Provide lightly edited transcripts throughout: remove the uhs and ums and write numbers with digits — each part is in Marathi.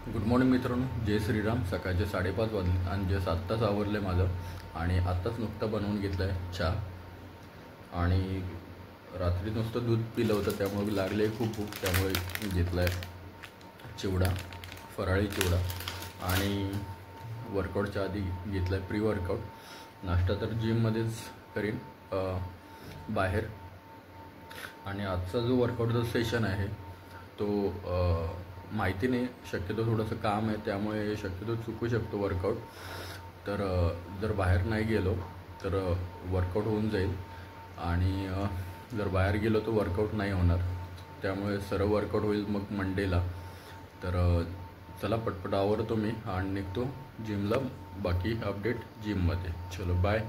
गुड मॉर्निंग मित्रांनो, जय श्रीराम। सकाळचे 5:30 वाजले आणि जस्ट आत्ताच आवरलं आहे माझं आणि आत्ताच नुकतं बनवून घेतलं आहे चहा आणि रात्री नुसतं दूध पिलं होतं त्यामुळे लागले खूप भूक, त्यामुळे घेतला आहे चिवडा, फराळी चिवडा आणि वर्कआउटच्या आधी घेतला आहे प्री वर्कआउट। नाश्ता तर जिममध्येच करीन बाहेर। आणि आजचा जो वर्कआउटचा सेशन आहे तो माहिती नाही, शक्यतो थोडंसं काम आहे त्यामुळे शक्यतो चुकू शकतो वर्कआउट। तर जर बाहेर नाही गेलो तर वर्कआउट होऊन जाईल आणि जर बाहेर गेलो तर वर्कआउट नाही होणार, त्यामुळे सर्व वर्कआउट होईल मग मंडेला। तर चला पटपट आवरतो मी आणि निघतो जिमला। बाकी अपडेट जिममध्ये। चलो बाय।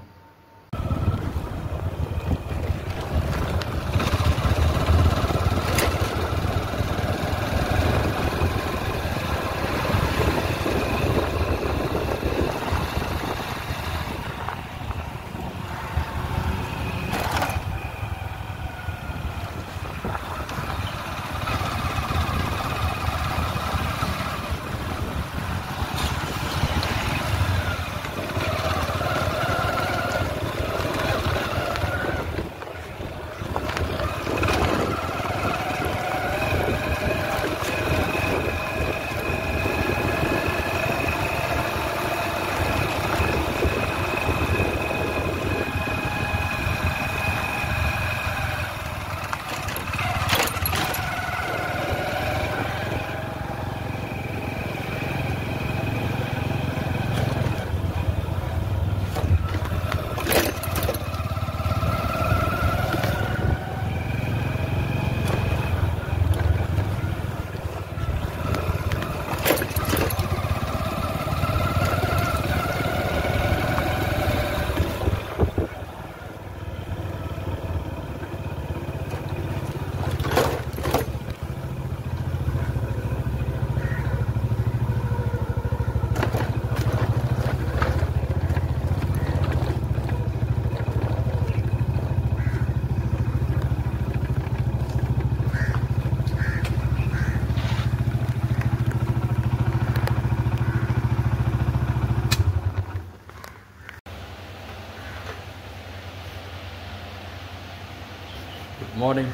Good morning.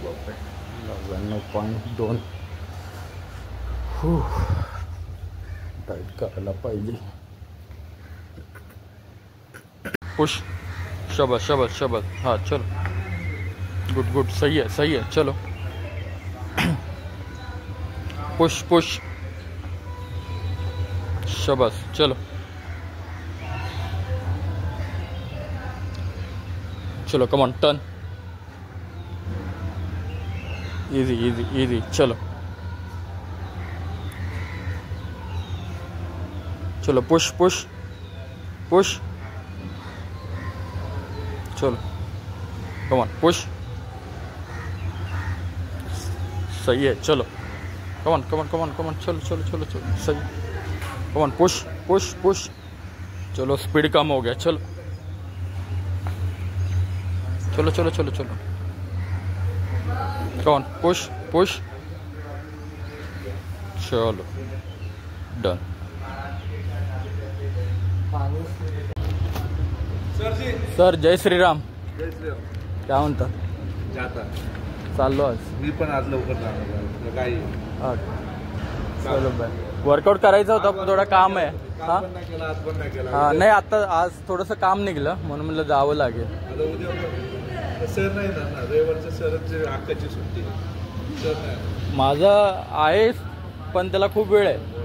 बापरे 99.2 टाईट करायला पाहिजे। पुश, शाबाश शाबाश शाबाश। हाँ चलो, गुड गुड, सही है चलो। पुश पुश, शाबाश चलो चलो, come on turn, easy easy easy, चलो चलो, पुश पुश पुश, चलो कम ऑन पुश, सही है चलो, कमन कमन कमन कमन, चलो चलो चलो चलो, सही, कमन पुश पुश पुश, चलो स्पीड कम हो गया, चलो चलो चलो चलो चलो, कमन पुश पुश, चलो डन। सर जय श्रीराम। जय श्रीराम। क्या म्हणता? जाता चाललो आज मी पण आज लवकर जाणार काही। चलो बाय। वर्कआउट करायचा होता, थोडा काम आहे। हा पण नाही केला, आज पण नाही केला। हा नाही, आता आज थोडंसं काम निघलं म्हणून म्हणलं जावं लागेल। आता उद्या सर नाही ना, रविवारच्या सरची हक्काची सुट्टी सर नाही। माझं आहे पण त्याला खूप वेळ आहे।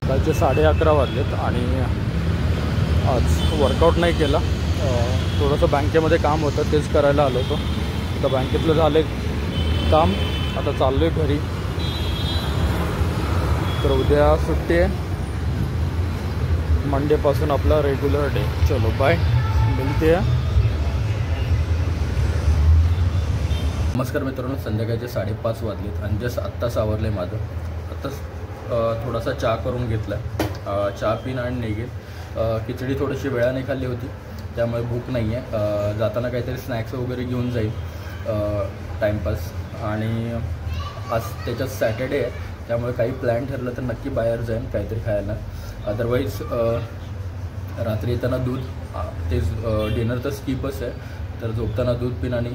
सकाळचे 11:30 वाजलेत आणि आज वर्कआउट नाही केला। थोडंसं बँकेमध्ये काम होतं, तेच करायला आलो होतो. आता बँकेतलं झालं काम, आता चाललो आहे घरी. तर उद्या सुट्टी आहे, मंडेपासून आपला रेग्युलर डे. चलो बाय, मिळते. नमस्कार मित्रांनो, संध्याकाळचे 5:30 वाजलेत आणि जस्ट आत्ताच आवरलं आहे माझं. आत्ताच थोडासा चहा करून घेतला, चहा पिन आणि निघेल. खिचडी थोडीशी वेळाने खाल्ली होती, त्यामुळे भूक नाही आहे. जाताना काहीतरी स्नॅक्स वगैरे घेऊन जाईल टाईमपास. आणि आज त्याच्यात सॅटर्डे आहे, त्यामुळे काही प्लॅन ठरलं तर नक्की बाहेर जाईन काहीतरी खायला. अदरवाईज रात्री येताना दूध, तेच डिनर तर स्किपच आहे. तर झोपताना दूध पिन आणि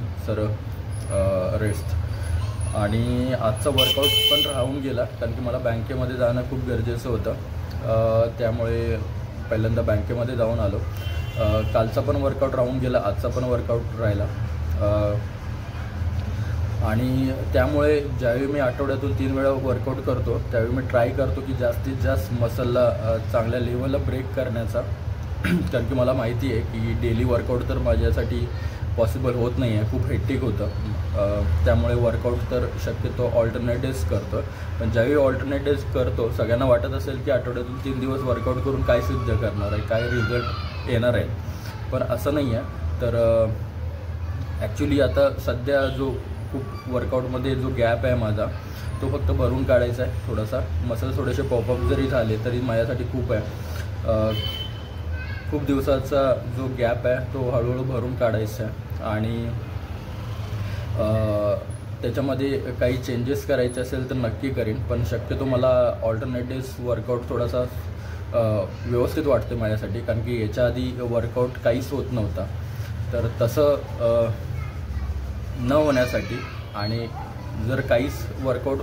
रेस्ट. आणि आजचा वर्कआउट पण राहून गेला, कारण की मला बँकेमध्ये जाणं खूप गरजेचं होतं. त्यामुळे पहिल्यांदा बँकेमध्ये जाऊन आलो. कालचा पण वर्कआउट राहून गेला, आजचा पण वर्कआउट राहिला. आणि त्यामुळे ज्यावेळी मी आठवड्यातून 3 वेळा वर्कआउट करतो, त्यावेळी मी ट्राय करतो की जास्तीत जास्त मसलला चांगल्या लेवलला ब्रेक करण्याचा. कारण की मला माहिती आहे की डेली वर्कआउट तर माझ्यासाठी पॉसिबल होत नाही आहे, खूप हेक्टिक होतं. त्यामुळे वर्कआउट तर शक्यतो ऑल्टरनेट डेज करतो. पण ज्यावेळी ऑल्टरनेट डेज करतो, सगळ्यांना वाटत असेल की आठवड्यातून 3 दिवस वर्कआउट करून काय सिद्ध करणार आहे, काय रिझल्ट येणार आहे. पण असं नाही आहे. तर ॲक्च्युली आता सध्या जो खूप वर्कआउटमध्ये जो गॅप आहे माझा, तो फक्त भरून काढायचा आहे. थोडासा मसल थोडेसे पॉपअप जरी झाले तरी माझ्यासाठी खूप आहे. खूप दिवसाचा जो गॅप आहे तो हळूहळू भरून काढायचा आहे. आणि त्याच्यामध्ये काही चेंजेस करायचे असेल तर नक्की करीन. पण शक्यतो मला ऑल्टरनेट डेज वर्कआउट थोडासा व्यवस्थित वाटते माझ्यासाठी, कारण की याच्या आधी वर्कआउट काहीच होत नव्हता. तर तसं न होण्यासाठी, आणि जर काहीच वर्कआउट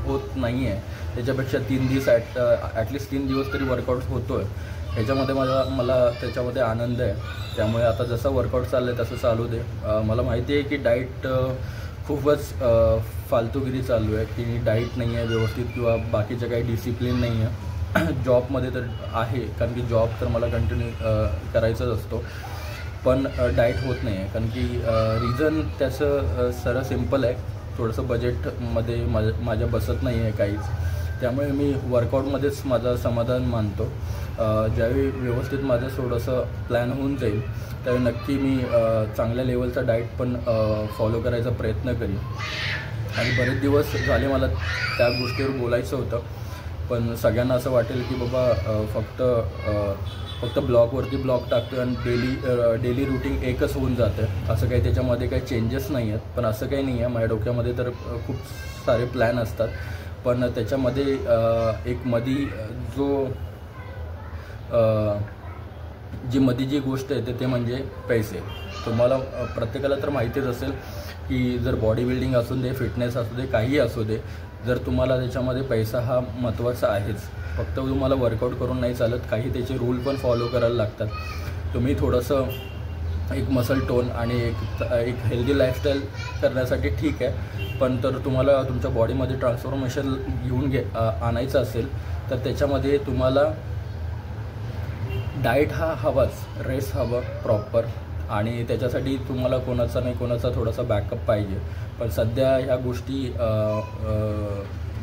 होत नाही आहे त्याच्यापेक्षा 3 दिवस ॲटलिस्ट 3 दिवस तरी वर्कआउट होतो आहे, ह्याच्यामध्ये मला त्याच्यामध्ये आनंद आहे. त्यामुळे आता जसं वर्कआउट चाललं आहे तसं चालू दे. मला माहिती आहे की डाईट खूपच फालतूगिरी चालू आहे, की डाईट नाही आहे व्यवस्थित किंवा बाकीचं काही डिसिप्लिन नाही आहे. जॉबमध्ये तर आहे, कारण की जॉब तर मला कंटिन्यू करायचाच असतो, पण डाईट होत नाही आहे. कारण की रिझन त्याचं सरळ सिम्पल आहे, थोडंसं बजेटमध्ये माझ्या बसत नाही आहे काहीच. त्यामुळे मी वर्कआउटमध्येच माझं समाधान मानतो. ज्यावेळी व्यवस्थित माझं थोडंसं प्लॅन होऊन जाईल त्यावेळी नक्की मी चांगल्या लेवलचा डाईट पण फॉलो करायचा प्रयत्न करीन. आणि बरेच दिवस झाले मला त्या गोष्टीवर बोलायचं होतं, पण सगळ्यांना असं वाटेल की बाबा फक्त ब्लॉगवरती ब्लॉग टाकतो आणि डेली रुटीन एकच होऊन जातं, असं काही त्याच्यामध्ये काही चेंजेस नाही आहेत. पण असं काही नाही आहे, माझ्या डोक्यामध्ये तर खूप सारे प्लॅन असतात. पण त्याच्यामध्ये एक जी गोष्ट आहे ते म्हणजे पैसे. तुम्हाला प्रत्येकाला तर माहितीच असेल की जर बॉडी बिल्डिंग असू दे, फिटनेस असू दे, काहीही असू दे, जर तुम्हाला त्याच्यामध्ये पैसा हा महत्त्वाचा आहेच. फक्त तुम्हाला वर्कआउट करून नाही चालत, काही त्याचे रूल पण फॉलो करायला लागतात. तुम्ही थोडंसं एक मसल टोन आणि एक हेल्दी लाईफस्टाईल करण्यासाठी ठीक आहे, पण तर तुम्हाला तुमच्या बॉडीमध्ये ट्रान्सफॉर्मेशन घेऊन आणायचं असेल तर त्याच्यामध्ये तुम्हाला डाएट हा हवाच, रेस्ट हवं प्रॉपर. आणि त्याच्यासाठी तुम्हाला कोणाचा थोडासा बॅकअप पाहिजे. पण सध्या ह्या गोष्टी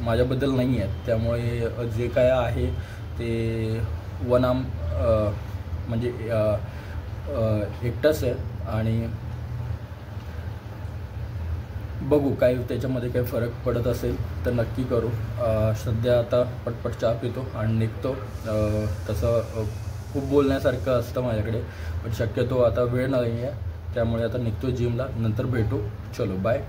माझ्याबद्दल नाही आहेत. त्यामुळे जे काय आहे ते वन आर्म म्हणजे एकटाच आहे. आणि बघू काय त्याच्यामध्ये काही फरक पडत असेल तर नक्की करू. सध्या आता पटपट चहा पितो आणि निघतो. तसं खूप बोलण्यासारखं असतं माझ्याकडे, पण शक्यतो आता वेळ नाही आहे, त्यामुळे आता निघतो जिमला. नंतर भेटू. चलो बाय.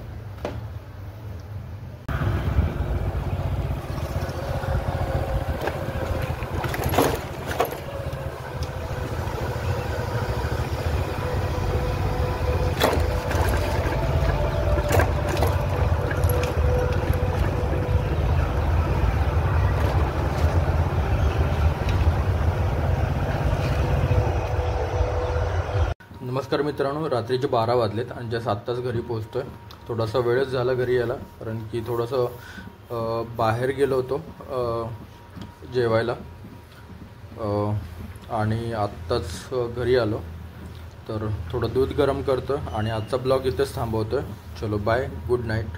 नमस्कार मित्रांनो, रात्रीचे 12 वाजलेत आणि जस्ट आत्ताच घरी पोहोचतो आहे. थोडासा वेळच झाला घरी यायला, कारण की थोडंसं बाहेर गेलो होतो जेवायला आणि आत्ताच घरी आलो. तर थोडं दूध गरम करतो आणि आजचा ब्लॉग इथेच थांबवतो. चलो बाय, गुड नाईट.